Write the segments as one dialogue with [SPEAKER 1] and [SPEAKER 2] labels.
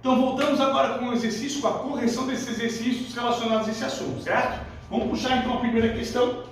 [SPEAKER 1] Então voltamos agora com o exercício, com a correção desses exercícios relacionados a esse assunto, certo? Vamos puxar então a primeira questão.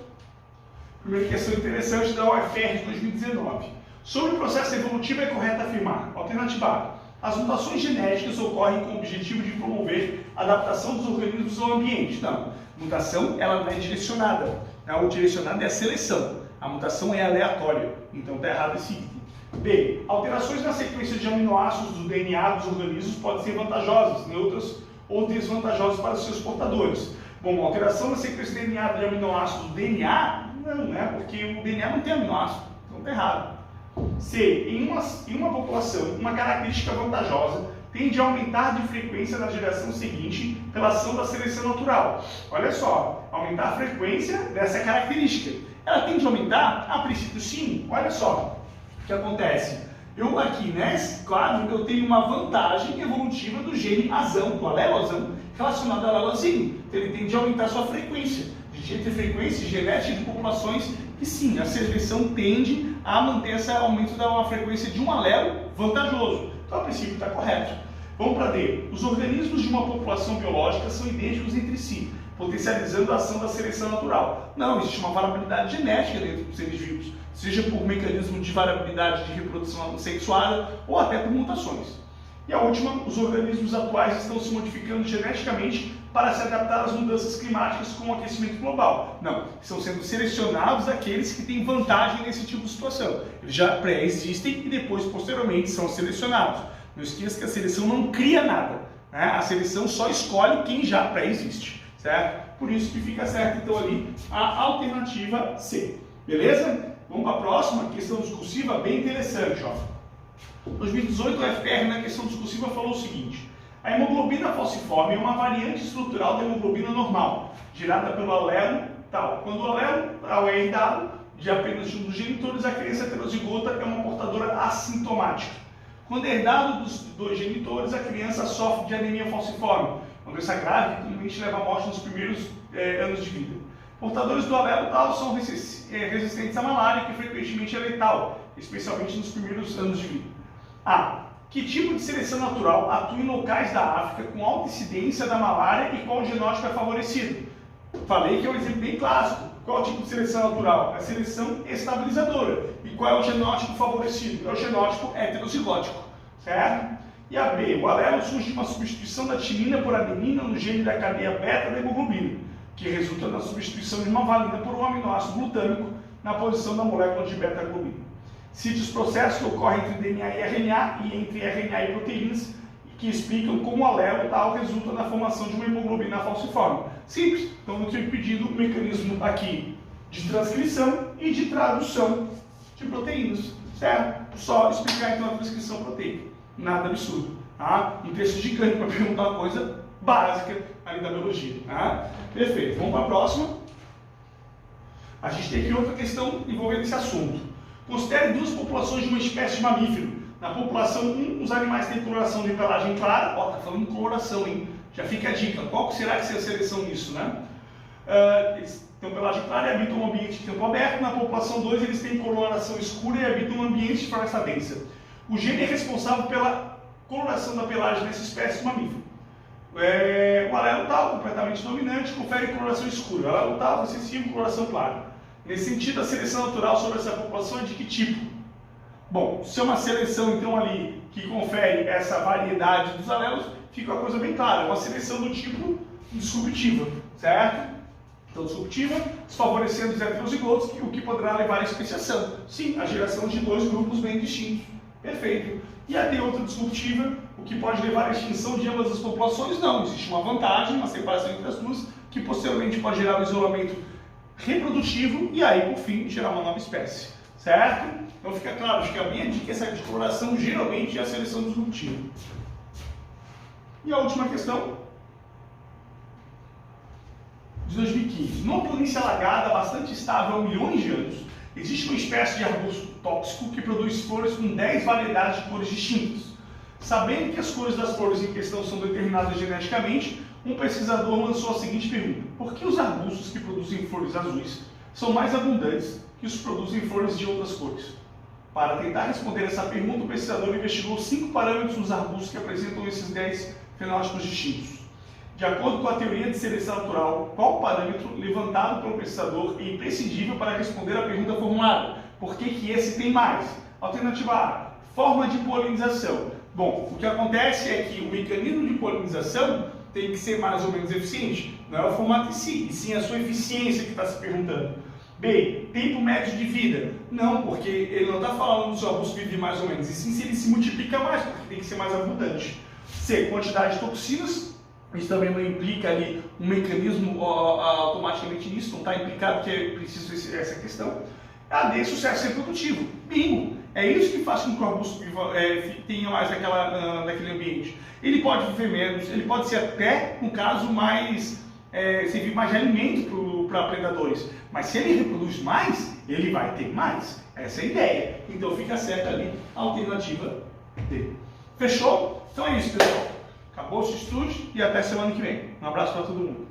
[SPEAKER 1] Primeira questão interessante da UFR de 2019. Sobre o processo evolutivo é correto afirmar. Alternativa A. As mutações genéticas ocorrem com o objetivo de promover a adaptação dos organismos ao ambiente. Não. Mutação, ela não é direcionada. O direcionado é a seleção. A mutação é aleatória. Então está errado esse item. B. Alterações na sequência de aminoácidos do DNA dos organismos podem ser vantajosas, neutras ou desvantajosas para os seus portadores. Bom, alteração na sequência de DNA de aminoácidos do DNA, não, né? Porque o DNA não tem aminoácido, então está errado. C. Em uma população, uma característica vantajosa tende a aumentar de frequência na geração seguinte pela ação da seleção natural. Olha só, aumentar a frequência dessa característica. Ela tende a aumentar? A princípio sim, olha só. O que acontece? Eu aqui nesse quadro eu tenho uma vantagem evolutiva do gene azão, do alelo azão, relacionado ao alelo azinho. Então ele tende a aumentar a sua frequência. De frequência genética de populações que sim, a seleção tende a manter esse aumento da frequência de um alelo vantajoso. Então a princípio está correto. Vamos para D. Os organismos de uma população biológica são idênticos entre si, potencializando a ação da seleção natural. Não, existe uma variabilidade genética dentro dos seres vivos, seja por mecanismo de variabilidade de reprodução sexuada ou até por mutações. E a última, os organismos atuais estão se modificando geneticamente para se adaptar às mudanças climáticas com o aquecimento global. Não, estão sendo selecionados aqueles que têm vantagem nesse tipo de situação. Eles já pré-existem e depois, posteriormente, são selecionados. Não esqueça que a seleção não cria nada, né? A seleção só escolhe quem já pré-existe, certo? Por isso que fica certo, então, ali a alternativa C. Beleza? Vamos para a próxima questão discursiva, bem interessante, ó. 2018, o FPR na questão discursiva falou o seguinte: a hemoglobina falciforme é uma variante estrutural da hemoglobina normal, gerada pelo alelo tal. Quando o alelo tal é herdado de apenas um dos genitores, a criança heterozigota é uma portadora assintomática. Quando é herdado dos dois genitores, a criança sofre de anemia falciforme, uma doença grave que comumente leva à morte nos primeiros anos de vida. Portadores do alelo tal são resistentes à malária, que frequentemente é letal, especialmente nos primeiros anos de vida. A. Que tipo de seleção natural atua em locais da África com alta incidência da malária e qual genótipo é favorecido? Falei que é um exemplo bem clássico. Qual é o tipo de seleção natural? A seleção estabilizadora. E qual é o genótipo favorecido? É o genótipo heterozigótico, certo? E a B. O alelo surge de uma substituição da timina por adenina no gene da cadeia beta da hemoglobina, que resulta na substituição de uma valina por um aminoácido glutâmico na posição da molécula de beta-globina. Cite os processos que ocorrem entre DNA e RNA e entre RNA e proteínas que explicam como o alelo tal resulta na formação de uma hemoglobina falciforme. Simples. Então eu tenho pedido o mecanismo aqui de transcrição e de tradução de proteínas, certo? Só explicar então a transcrição proteica. Nada absurdo. Tá? Um texto gigante para perguntar uma coisa básica ali da biologia. Tá? Perfeito. Vamos para a próxima. A gente tem aqui outra questão envolvendo esse assunto. Considere duas populações de uma espécie de mamífero. Na população 1, os animais têm coloração de pelagem clara. Ó, tá falando em coloração, hein? Já fica a dica. Qual será que é a seleção nisso, né? Eles têm pelagem clara e habitam um ambiente de campo aberto. Na população 2, eles têm coloração escura e habitam um ambiente de floresta densa. O gene é responsável pela coloração da pelagem dessa espécie de mamífero. O alelo tal, completamente dominante, confere coloração escura. O alelo tal, recessivo, coloração clara. Nesse sentido, a seleção natural sobre essa população é de que tipo? Bom, se é uma seleção, então, ali, que confere essa variedade dos alelos, fica uma coisa bem clara, uma seleção do tipo disruptiva, certo? Então, disruptiva, desfavorecendo os heterozigotos, o que poderá levar à especiação. Sim, a geração de dois grupos bem distintos. Perfeito. E a ter outra disruptiva, o que pode levar à extinção de ambas as populações? Não, existe uma vantagem, uma separação entre as duas, que posteriormente pode gerar um isolamento reprodutivo e aí, por fim, gerar uma nova espécie, certo? Então fica claro, acho que a minha dica é essa de coloração geralmente é a seleção disruptiva. E a última questão, de 2015. Numa planície alagada bastante estável há milhões de anos, existe uma espécie de arbusto tóxico que produz flores com 10 variedades de cores distintas. Sabendo que as cores das flores em questão são determinadas geneticamente, um pesquisador lançou a seguinte pergunta: por que os arbustos que produzem flores azuis são mais abundantes que os que produzem flores de outras cores? Para tentar responder essa pergunta, o pesquisador investigou 5 parâmetros nos arbustos que apresentam esses 10 fenótipos distintos. De acordo com a teoria de seleção natural, qual parâmetro levantado pelo pesquisador é imprescindível para responder a pergunta formulada? Por que esse tem mais? Alternativa A, forma de polinização. Bom, o que acontece é que o mecanismo de polinização tem que ser mais ou menos eficiente. Não é o formato em si, e sim a sua eficiência que está se perguntando. B, tempo médio de vida. Não, porque ele não está falando se o arbusto vive mais ou menos, e sim se ele se multiplica mais, porque tem que ser mais abundante. C, quantidade de toxinas. Isso também não implica ali um mecanismo automaticamente nisso, não está implicado que é preciso essa questão. A D, sucesso reprodutivo. Bingo! É isso que faz com que o arbusto tenha mais daquele ambiente. Ele pode viver menos, ele pode ser até, no caso, servir mais de alimento para predadores. Mas se ele reproduz mais, ele vai ter mais. Essa é a ideia. Então fica certa ali a alternativa D. Fechou? Então é isso, pessoal. Acabou o estudo e até semana que vem. Um abraço para todo mundo.